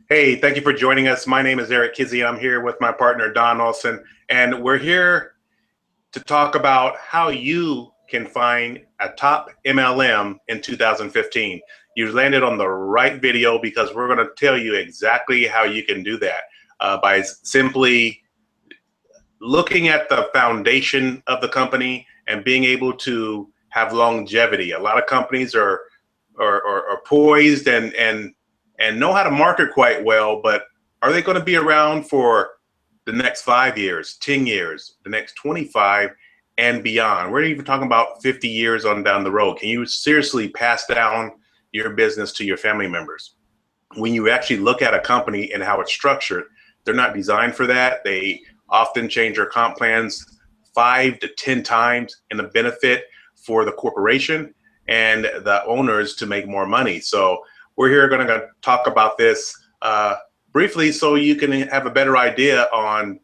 Hey, thank you for joining us. My name is Eric Kizzie. I'm here with my partner, Don Olson, and we're here to talk about how you can find a top MLM in 2015. You landed on the right video because we're going to tell you exactly how you can do that by simply looking at the foundation of the company and being able to have longevity. A lot of companies are poised and know how to market quite well, but are they going to be around for the next 5 years, 10 years, the next 25 and beyond? We're even talking about 50 years on down the road. Can you seriously pass down your business to your family members? When you actually look at a company and how it's structured, they're not designed for that. They often change their comp plans 5 to 10 times in the benefit for the corporation and the owners to make more money. So we're here going to talk about this briefly so you can have a better idea on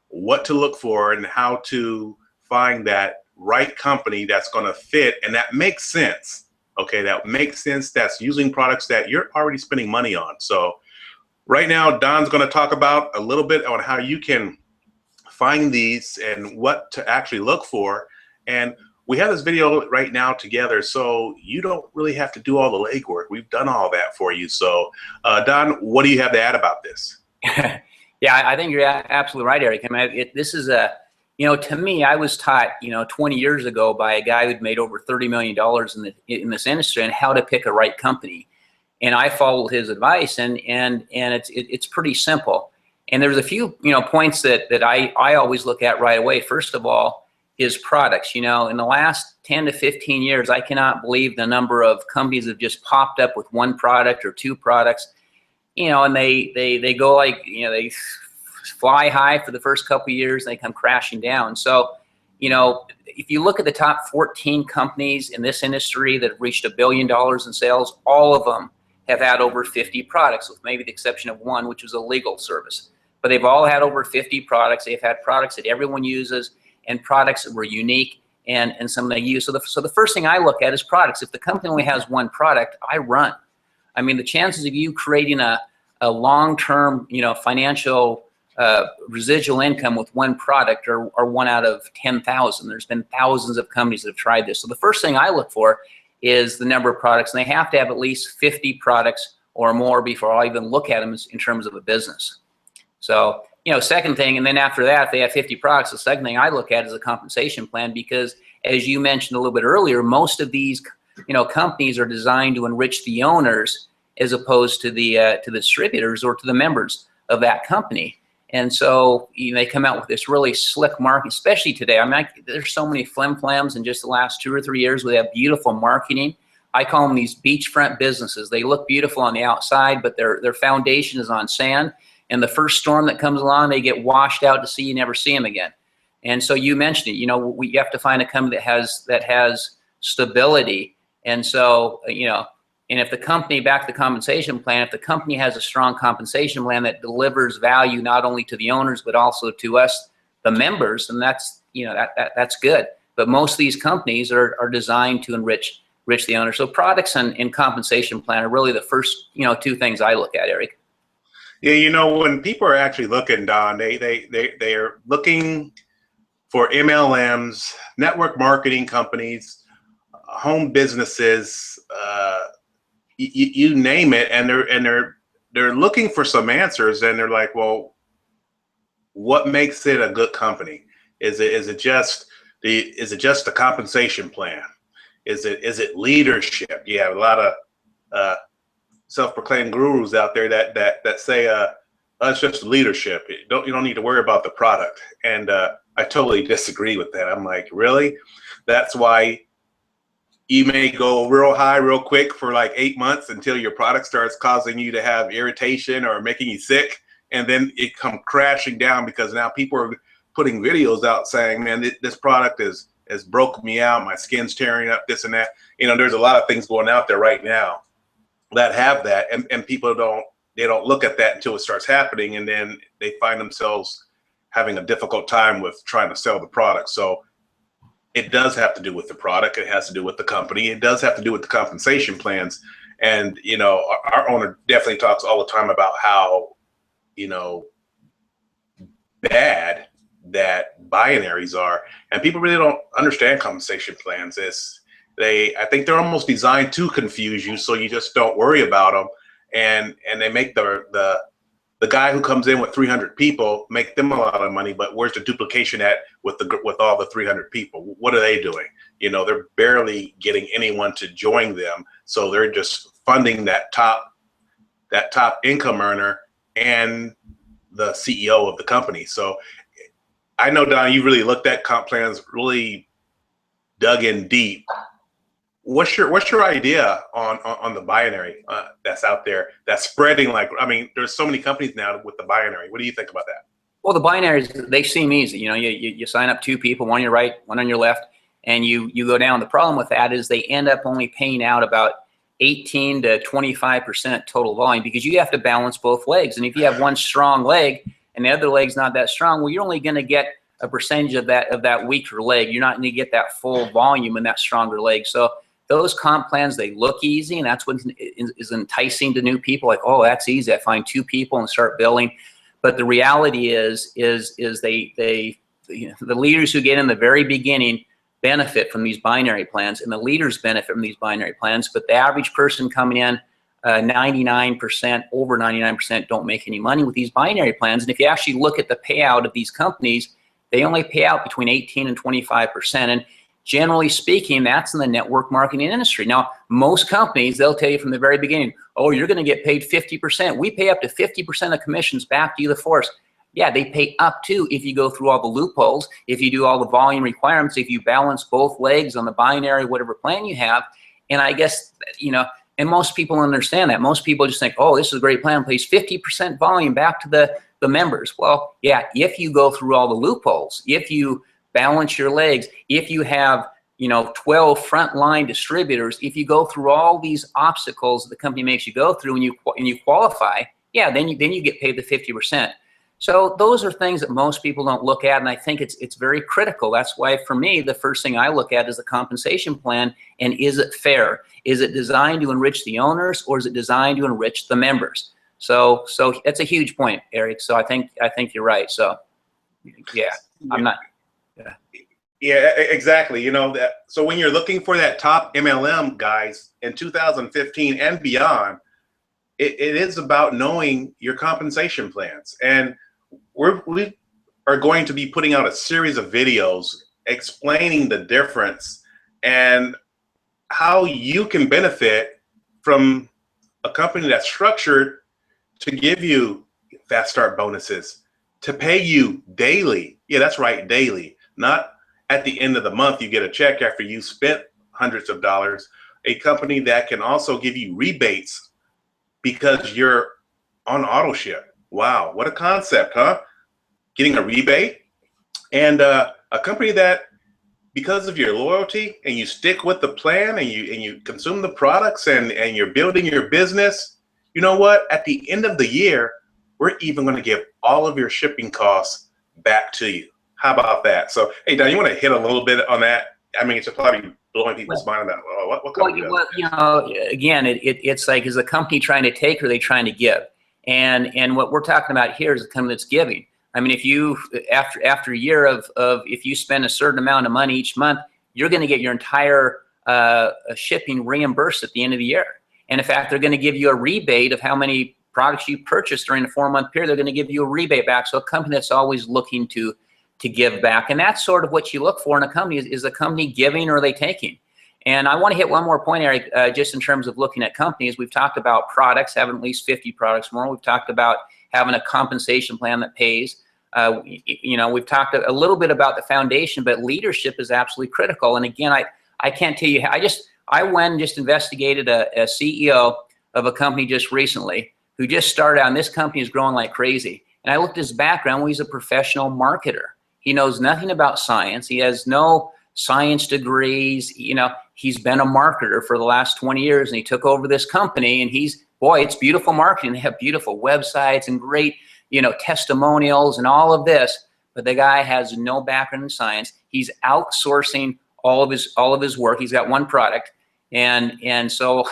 what to look for and how to find that right company that's going to fit and that makes sense. Okay, that makes sense, that's using products that you're already spending money on. So right now, Don's going to talk about a little bit on how you can find these and what to actually look for. And we have this video right now together, so you don't really have to do all the legwork. We've done all that for you. So Don, what do you have to add about this? Yeah, I think you're absolutely right, Eric. I mean, this is to me, I was taught, 20 years ago by a guy who'd made over $30 million in this industry and how to pick a right company. And I followed his advice, and it's pretty simple. And there's a few, points that I always look at right away. First of all, is products. In the last 10 to 15 years, I cannot believe the number of companies that have just popped up with one product or two products, and they go like, they fly high for the first couple of years, and they come crashing down. So, if you look at the top 14 companies in this industry that have reached $1 billion in sales, all of them have had over 50 products, with maybe the exception of one, which was a legal service. But they've all had over 50 products. They've had products that everyone uses and products that were unique and some they use. So the first thing I look at is products. If the company only has one product, I run. I mean, the chances of you creating a long-term, financial residual income with one product are 1 out of 10,000. There's been thousands of companies that have tried this. So the first thing I look for is the number of products, and they have to have at least 50 products or more before I'll even look at them in terms of a business. So, second thing, and then after that, if they have 50 products, the second thing I look at is a compensation plan, because as you mentioned a little bit earlier, most of these, companies are designed to enrich the owners as opposed to the distributors or to the members of that company. And so they come out with this really slick marketing, especially today. I mean, there's so many flim-flams in just the last 2 or 3 years where they have beautiful marketing. I call them these beachfront businesses. They look beautiful on the outside, but their foundation is on sand. And the first storm that comes along, they get washed out to sea. You never see them again. And so you mentioned it. You have to find a company that has stability. And so and if the company, back to the compensation plan, if the company has a strong compensation plan that delivers value not only to the owners but also to us, the members, then that's that's good. But most of these companies are designed to enrich the owner. So products and compensation plan are really the first two things I look at, Eric. Yeah, when people are actually looking, Don, they are looking for MLMs, network marketing companies, home businesses, you name it, and they're looking for some answers, and they're like, well, what makes it a good company? Is it just the compensation plan? Is it leadership? You have a lot of self-proclaimed gurus out there that say it's just leadership. You don't need to worry about the product. And I totally disagree with that. I'm like, really? That's why you may go real high real quick for like 8 months until your product starts causing you to have irritation or making you sick, and then it come crashing down because now people are putting videos out saying, man, this product has broken me out, my skin's tearing up, this and that. There's a lot of things going out there right now that have that, and people don't look at that until it starts happening, and then they find themselves having a difficult time with trying to sell the product. So it does have to do with the product. It has to do with the company. It does have to do with the compensation plans. And, you know, our owner definitely talks all the time about how, you know, bad that binaries are. And people really don't understand compensation plans. I think they're almost designed to confuse you, so you just don't worry about them. And they make the guy who comes in with 300 people make them a lot of money, but where's the duplication at with all the 300 people? What are they doing? You know, they're barely getting anyone to join them, so they're just funding that top income earner and the CEO of the company. So I know, Don, you really looked at comp plans, really dug in deep. What's your idea on the binary that's out there that's spreading? Like, I mean, there's so many companies now with the binary. What do you think about that? Well, the binaries, they seem easy. You know, you sign up 2 people, one on your right, one on your left, and you go down. The problem with that is they end up only paying out about 18 to 25% total volume, because you have to balance both legs. And if you have one strong leg and the other leg's not that strong, well, you're only going to get a percentage of that weaker leg. You're not going to get that full volume in that stronger leg. So those comp plans, they look easy, and that's what is enticing to new people. Like, oh, that's easy. I find 2 people and start building. But the reality is the leaders who get in the very beginning benefit from these binary plans, and the leaders benefit from these binary plans. But the average person coming in, 99%, over 99% don't make any money with these binary plans. And if you actually look at the payout of these companies, they only pay out between 18 and 25%. And generally speaking, that's in the network marketing industry. Now, most companies, they'll tell you from the very beginning, oh, you're going to get paid 50%. We pay up to 50% of commissions back to you, the force. Yeah, they pay up to if you go through all the loopholes, if you do all the volume requirements, if you balance both legs on the binary, whatever plan you have. And I guess, you know, and most people understand that. Most people just think, oh, this is a great plan, pays 50% volume back to the members. Well, yeah, if you go through all the loopholes, if you balance your legs, if you have, you know, 12 frontline distributors, if you go through all these obstacles that the company makes you go through and you qualify, yeah, then you get paid the 50%. So those are things that most people don't look at, and I think it's very critical. That's why for me, the first thing I look at is the compensation plan, and is it fair? Is it designed to enrich the owners, or is it designed to enrich the members? So that's a huge point, Eric. So I think you're right. So yeah, I'm not. Yeah, exactly. You know, so when you're looking for that top MLM, guys, in 2015 and beyond, it is about knowing your compensation plans. And we are going to be putting out a series of videos explaining the difference and how you can benefit from a company that's structured to give you fast start bonuses, to pay you daily. Yeah, that's right, daily. Not at the end of the month, you get a check after you spent hundreds of dollars. A company that can also give you rebates because you're on auto ship. Wow, what a concept, huh? Getting a rebate. And a company that, because of your loyalty and you stick with the plan and you consume the products and you're building your business, you know what? At the end of the year, we're even going to give all of your shipping costs back to you. How about that? So, hey, Don, you want to hit a little bit on that? I mean, it's probably blowing people's mind about what company does that? You know, again, it's like, is the company trying to take, or are they trying to give? And what we're talking about here is a company that's giving. I mean, if you after a year of if you spend a certain amount of money each month, you're going to get your entire shipping reimbursed at the end of the year. And in fact, they're going to give you a rebate of how many products you purchased during the 4-month period. They're going to give you a rebate back. So a company that's always looking to give back. And that's sort of what you look for in a company, is a company giving, or are they taking? And I want to hit one more point, Eric, just in terms of looking at companies. We've talked about products, having at least 50 products more. We've talked about having a compensation plan that pays. You know, we've talked a little bit about the foundation, but leadership is absolutely critical. And again, I can't tell you, I went and just investigated a CEO of a company just recently who just started out, and this company is growing like crazy. And I looked at his background. Well, he's a professional marketer. He knows nothing about science. He has no science degrees. You know, he's been a marketer for the last 20 years, and he took over this company, and boy, it's beautiful marketing. They have beautiful websites and great, you know, testimonials and all of this, but the guy has no background in science. He's outsourcing all of his work. He's got one product. And so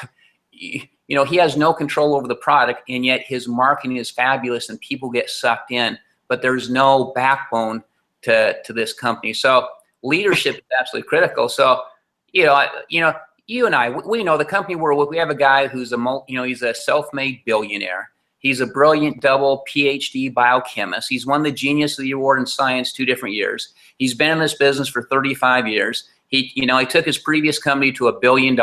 you know, he has no control over the product, and yet his marketing is fabulous and people get sucked in, but there's no backbone to this company. So leadership is absolutely critical. So, you know, you and I, we know the company we're with, we have a guy who's he's a self-made billionaire. He's a brilliant double PhD biochemist. He's won the Genius of the Award in Science 2 different years. He's been in this business for 35 years. He took his previous company to $1 billion.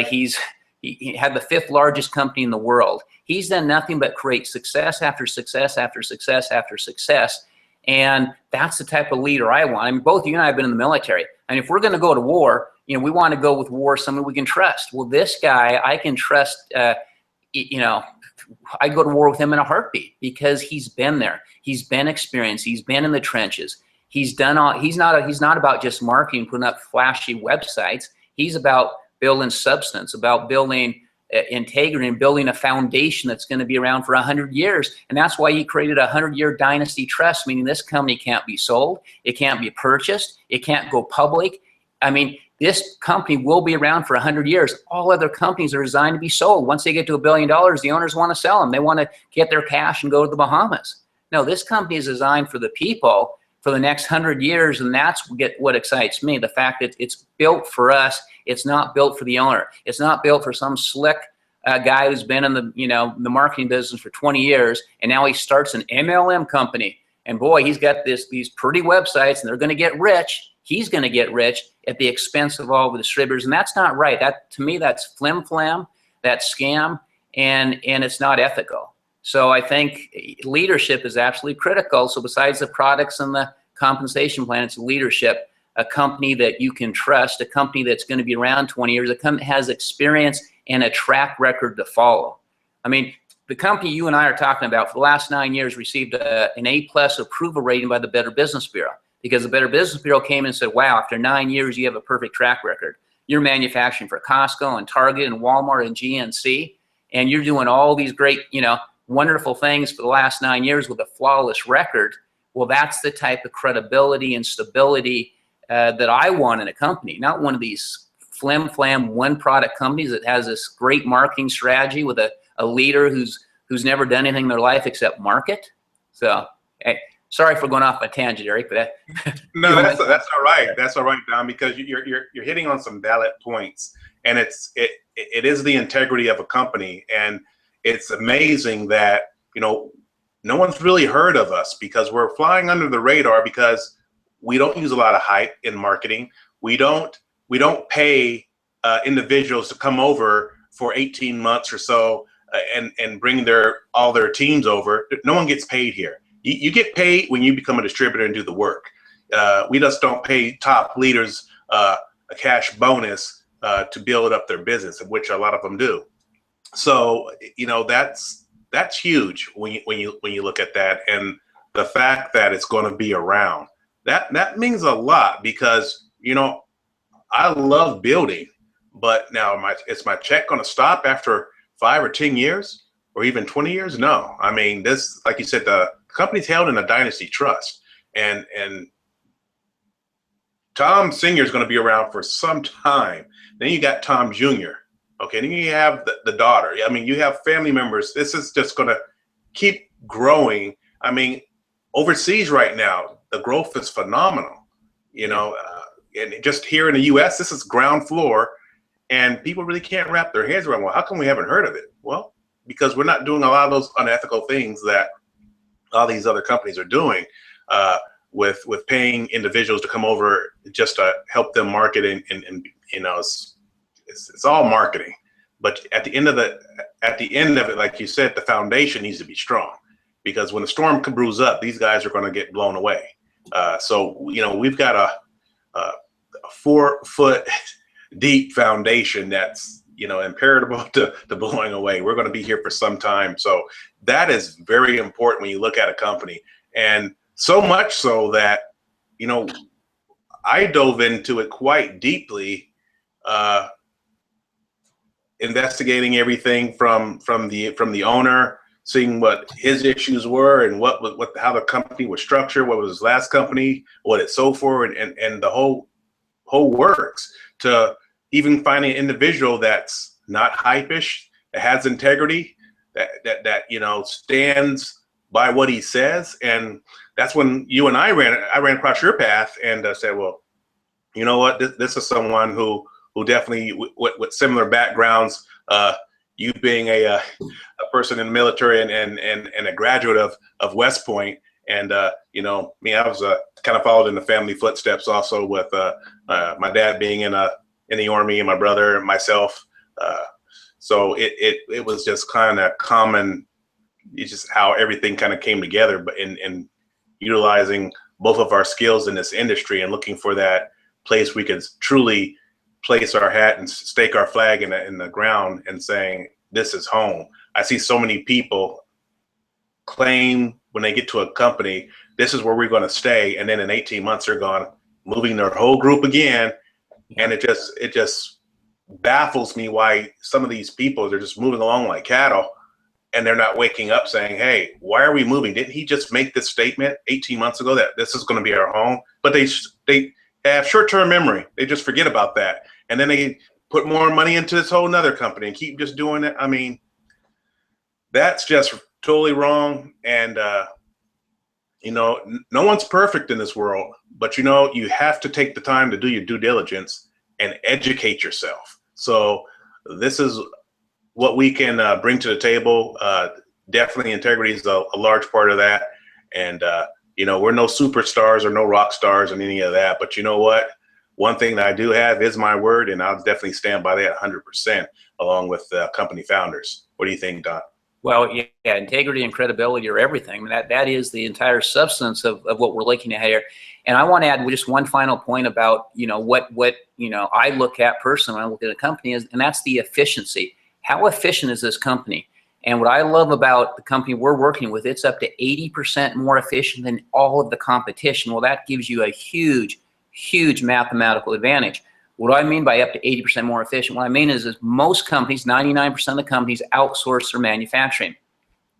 He had the 5th largest company in the world. He's done nothing but create success after success after success after success. And that's the type of leader I want. I mean, both you and I have been in the military. And if we're going to go to war, you know, we want to go with war someone we can trust. Well, this guy, I can trust, you know, I go to war with him in a heartbeat because he's been there. He's been experienced. He's been in the trenches. He's done all, he's not about just marketing, putting up flashy websites. He's about building substance, about building integrity and building a foundation that's going to be around for 100 years. And that's why he created a 100-year dynasty trust, meaning this company can't be sold. It can't be purchased. It can't go public. I mean, this company will be around for 100 years. All other companies are designed to be sold. Once they get to $1 billion, the owners want to sell them. They want to get their cash and go to the Bahamas. No, this company is designed for the people for the next 100 years, and that's what excites me, the fact that it's built for us. It's not built for the owner. It's not built for some slick guy who's been in the marketing business for 20 years, and now he starts an MLM company. And boy, he's got these pretty websites, and they're going to get rich. He's going to get rich at the expense of all the distributors, and that's not right. That, to me, that's flim-flam, that's scam, and it's not ethical. So I think leadership is absolutely critical. So besides the products and the compensation plan, it's leadership, a company that you can trust, a company that's going to be around 20 years, a company that has experience and a track record to follow. I mean, the company you and I are talking about for the last 9 years received an A+ approval rating by the Better Business Bureau, because the Better Business Bureau came in and said, wow, after 9 years, you have a perfect track record. You're manufacturing for Costco and Target and Walmart and GNC, and you're doing all these great, wonderful things for the last 9 years with a flawless record. Well, that's the type of credibility and stability that I want in a company, not one of these flim-flam one-product companies that has this great marketing strategy with a leader who's never done anything in their life except market. So, hey, sorry for going off a tangent, Eric, but no, that's all right. That's all right, Don, because you're hitting on some valid points, and it is the integrity of a company, and it's amazing that no one's really heard of us because we're flying under the radar because we don't use a lot of hype in marketing. We don't pay individuals to come over for 18 months or so and bring all their teams over. No one gets paid here. You get paid when you become a distributor and do the work. We just don't pay top leaders a cash bonus to build up their business, which a lot of them do. So that's huge when you look at that, and the fact that it's going to be around. That means a lot because I love building, but now is my check going to stop after 5 or 10 years or even 20 years? No. I mean, this, like you said, the company's held in a dynasty trust, and Tom Sr. is going to be around for some time. Then you got Tom Jr. Okay, then you have the daughter. I mean, you have family members. This is just going to keep growing. I mean, overseas right now, the growth is phenomenal. And just here in the U.S., this is ground floor, and people really can't wrap their heads around, well, how come we haven't heard of it? Well, because we're not doing a lot of those unethical things that all these other companies are doing with paying individuals to come over just to help them market, and it's all marketing. But at the end of it, like you said, the foundation needs to be strong, because when the storm brews up, these guys are going to get blown away. So we've got a 4-foot deep foundation that's imperishable to blowing away. We're going to be here for some time. So that is very important when you look at a company, and so much so that I dove into it quite deeply, investigating everything from the owner, seeing what his issues were and how the company was structured, what was his last company, what it sold for, and the whole works, to even finding an individual that's not hypish, that has integrity, that you know, stands by what he says. And that's when you and I ran across your path and said, well, you know what, this is someone who definitely with similar backgrounds, you being a person in the military and a graduate of West Point. And you know, me, I was kind of followed in the family footsteps also with my dad being in the Army and my brother and myself. So it was just kind of common. It's just how everything kind of came together, but in utilizing both of our skills in this industry and looking for that place we could truly place our hat and stake our flag in the ground and saying, this is home. I see so many people claim when they get to a company, this is where we're going to stay. And then in 18 months, they're gone, moving their whole group again. And it just baffles me why some of these people, they're just moving along like cattle and they're not waking up saying, hey, why are we moving? Didn't he just make this statement 18 months ago that this is going to be our home? But they have short-term memory. They just forget about that. And then they put more money into this whole nother company and keep just doing it. I mean, that's just totally wrong. And, you know, no one's perfect in this world, but, you know, you have to take the time to do your due diligence and educate yourself. So this is what we can bring to the table. Definitely integrity is a large part of that. And, you know, we're no superstars or no rock stars and any of that. But you know what? One thing that I do have is my word, and I'll definitely stand by that 100% along with company founders. What do you think, Don? Well, yeah, integrity and credibility are everything. I mean, that is the entire substance of what we're looking at here. And I want to add just one final point about, you know, what you know, I look at personally when I look at a company is, and that's the efficiency. How efficient is this company? And what I love about the company we're working with, it's up to 80% more efficient than all of the competition. Well, that gives you a huge, huge mathematical advantage. What do I mean by up to 80% more efficient? What I mean is most companies, 99% of the companies outsource their manufacturing.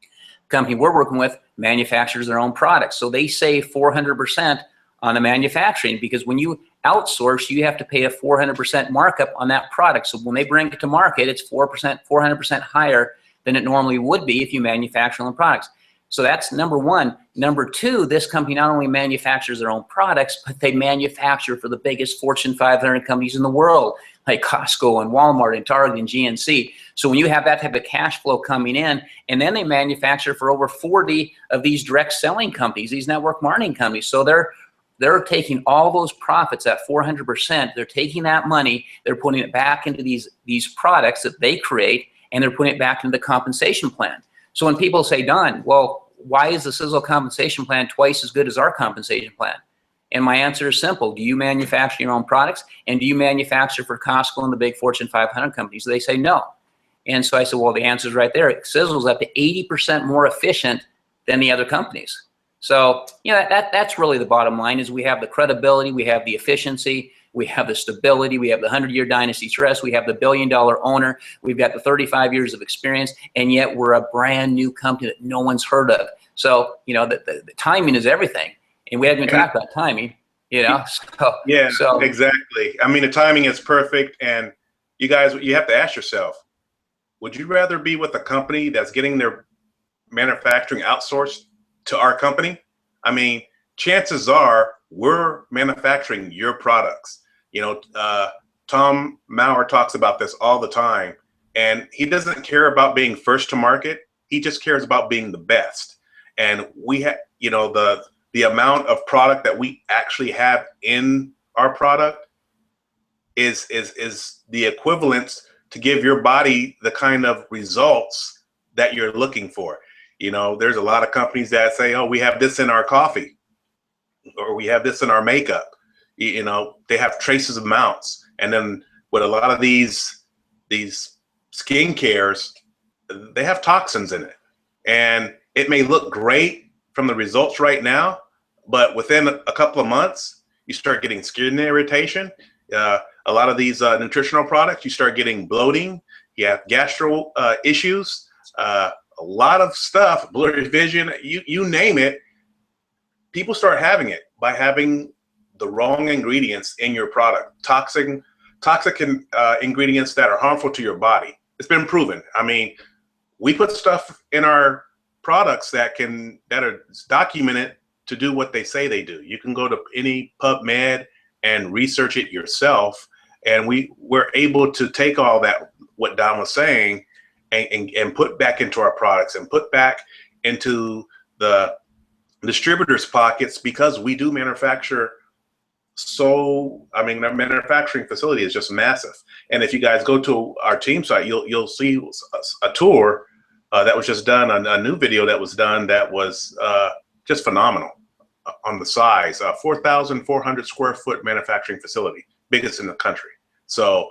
The company we're working with manufactures their own products. So they save 400% on the manufacturing, because when you outsource, you have to pay a 400% markup on that product. So when they bring it to market, it's 400% higher than it normally would be if you manufacture your own products. So that's number one. Number two, this company not only manufactures their own products, but they manufacture for the biggest Fortune 500 companies in the world, like Costco and Walmart and Target and GNC. So when you have that type of cash flow coming in, and then they manufacture for over 40 of these direct selling companies, these network marketing companies. So they're taking all those profits at 400%. They're taking that money, they're putting it back into these products that they create, and they're putting it back into the compensation plan. So when people say, Don, well, why is the Sizzle compensation plan twice as good as our compensation plan? And my answer is simple. Do you manufacture your own products? And do you manufacture for Costco and the big Fortune 500 companies? They say no. And so I said, well, the answer is right there. Sizzle's up to 80% more efficient than the other companies. So, you know, that's really the bottom line, is we have the credibility, we have the efficiency, we have the stability, we have the 100-year dynasty trust, we have the billion-dollar owner, we've got the 35 years of experience, and yet we're a brand new company that no one's heard of. So, you know, the timing is everything. And we haven't even talked about timing, you know? So exactly. I mean, the timing is perfect. And you guys, you have to ask yourself, would you rather be with a company that's getting their manufacturing outsourced to our company? I mean, chances are we're manufacturing your products. You know, Tom Maurer talks about this all the time, and he doesn't care about being first to market. He just cares about being the best. And we have, you know, the amount of product that we actually have in our product is the equivalent to give your body the kind of results that you're looking for. You know, there's a lot of companies that say, oh, we have this in our coffee, or we have this in our makeup. You know, they have traces amounts. And then with a lot of these skin cares, they have toxins in it. And it may look great from the results right now, but within a couple of months, you start getting skin irritation. A lot of these nutritional products, you start getting bloating, you have gastro issues, a lot of stuff, blurry vision, you name it. People start having it by having the wrong ingredients in your product, toxic ingredients that are harmful to your body. it's been proven. I mean, we put stuff in our products that are documented to do what they say they do. You can go to any PubMed and research it yourself, and we're able to take all that, what Don was saying, and put back into our products and put back into the distributors' pockets, because we do manufacture. So, I mean, our manufacturing facility is just massive. And if you guys go to our team site, you'll see a tour that was just done, a new video that was done that was just phenomenal on the size. 4,400 square foot manufacturing facility, biggest in the country. So,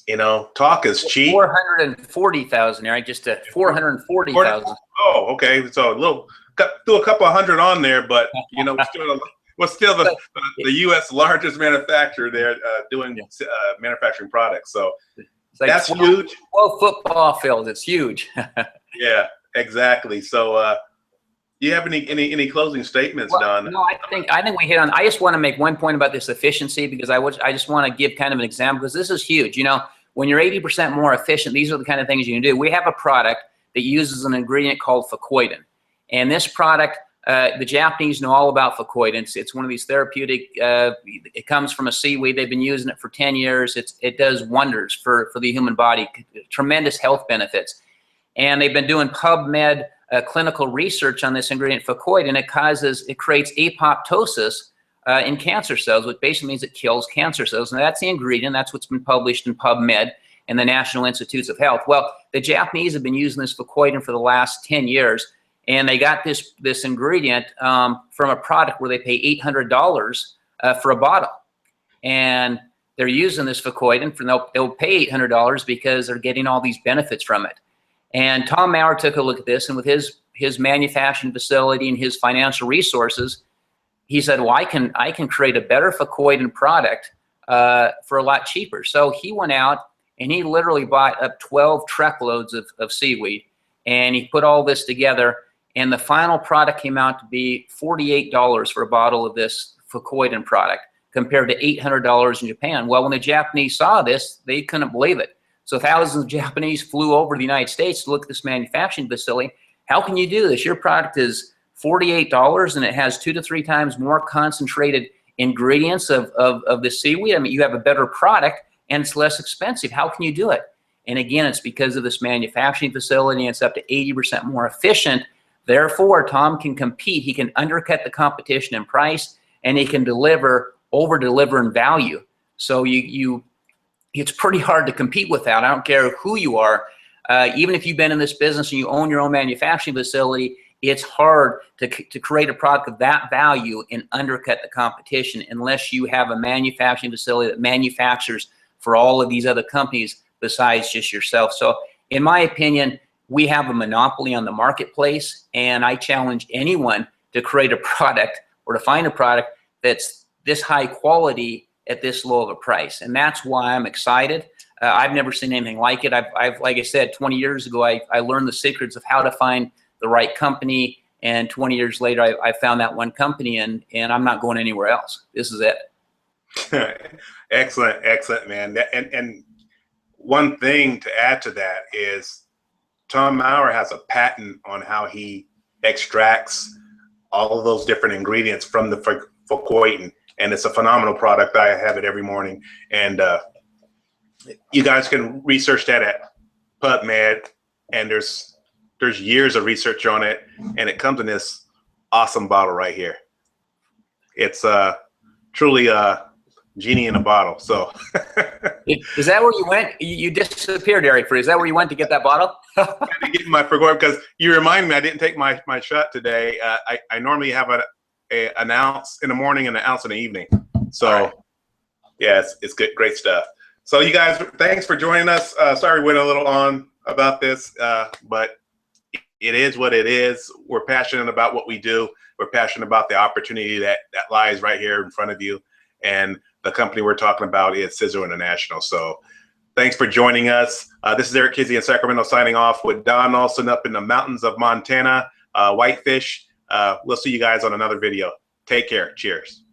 you know, talk is cheap. 440,000, right? Just 440,000. Oh, okay. So threw a couple of hundred on there, but you know, we're still the U.S. largest manufacturer there doing manufacturing products. So it's like that's huge. 12 football fields. It's huge. Yeah, exactly. So do you have any closing statements, Don? No, I think we hit on. I just want to make one point about this efficiency, because I just want to give kind of an example, because this is huge. You know, when you're 80% more efficient, these are the kind of things you can do. We have a product that uses an ingredient called fucoidan, and this product, the Japanese know all about fucoidan. It's one of these therapeutic. It comes from a seaweed. They've been using it for 10 years. It does wonders for the human body. Tremendous health benefits, and they've been doing PubMed clinical research on this ingredient fucoidan. It creates apoptosis in cancer cells, which basically means it kills cancer cells. And that's the ingredient. That's what's been published in PubMed and the National Institutes of Health. Well, the Japanese have been using this fucoidan for the last 10 years. And they got this ingredient from a product where they pay $800 for a bottle. And they're using this fucoidan, they'll pay $800 because they're getting all these benefits from it. And Tom Maurer took a look at this, and with his manufacturing facility and his financial resources, he said, well, I can create a better fucoidan product for a lot cheaper. So he went out and he literally bought up 12 truckloads of seaweed, and he put all this together. And the final product came out to be $48 for a bottle of this fucoidan product, compared to $800 in Japan. Well, when the Japanese saw this, they couldn't believe it. So thousands of Japanese flew over to the United States to look at this manufacturing facility. How can you do this? Your product is $48 and it has 2 to 3 times more concentrated ingredients of the seaweed. I mean, you have a better product and it's less expensive. How can you do it? And again, it's because of this manufacturing facility, and it's up to 80% more efficient. Therefore, Tom can compete. He can undercut the competition in price, and he can over-deliver in value. So it's pretty hard to compete with that. I don't care who you are. Even if you've been in this business and you own your own manufacturing facility, it's hard to create a product of that value and undercut the competition unless you have a manufacturing facility that manufactures for all of these other companies besides just yourself. So in my opinion, we have a monopoly on the marketplace, and I challenge anyone to create a product or to find a product that's this high quality at this low of a price. And that's why I'm excited. I've never seen anything like it. I've like I said, 20 years ago, I learned the secrets of how to find the right company. And 20 years later, I found that one company, and I'm not going anywhere else. This is it. Excellent, excellent, man. And one thing to add to that is Tom Maurer has a patent on how he extracts all of those different ingredients from the fucoidan, and it's a phenomenal product. I have it every morning, and you guys can research that at PubMed, and there's years of research on it, and it comes in this awesome bottle right here. It's truly a genie in a bottle. So is that where you went? You disappeared, Eric. Is that where you went to get that bottle? I had to get my fucoidan, because you remind me I didn't take my shot today. I normally have an ounce in the morning and an ounce in the evening. So right. Yeah, it's good, great stuff. So you guys, thanks for joining us. Sorry we went a little on about this, but it is what it is. We're passionate about what we do. We're passionate about the opportunity that lies right here in front of you. And the company we're talking about is Sizzle International. So thanks for joining us. This is Eric Kizzie in Sacramento signing off with Don Olson up in the mountains of Montana, Whitefish. We'll see you guys on another video. Take care. Cheers.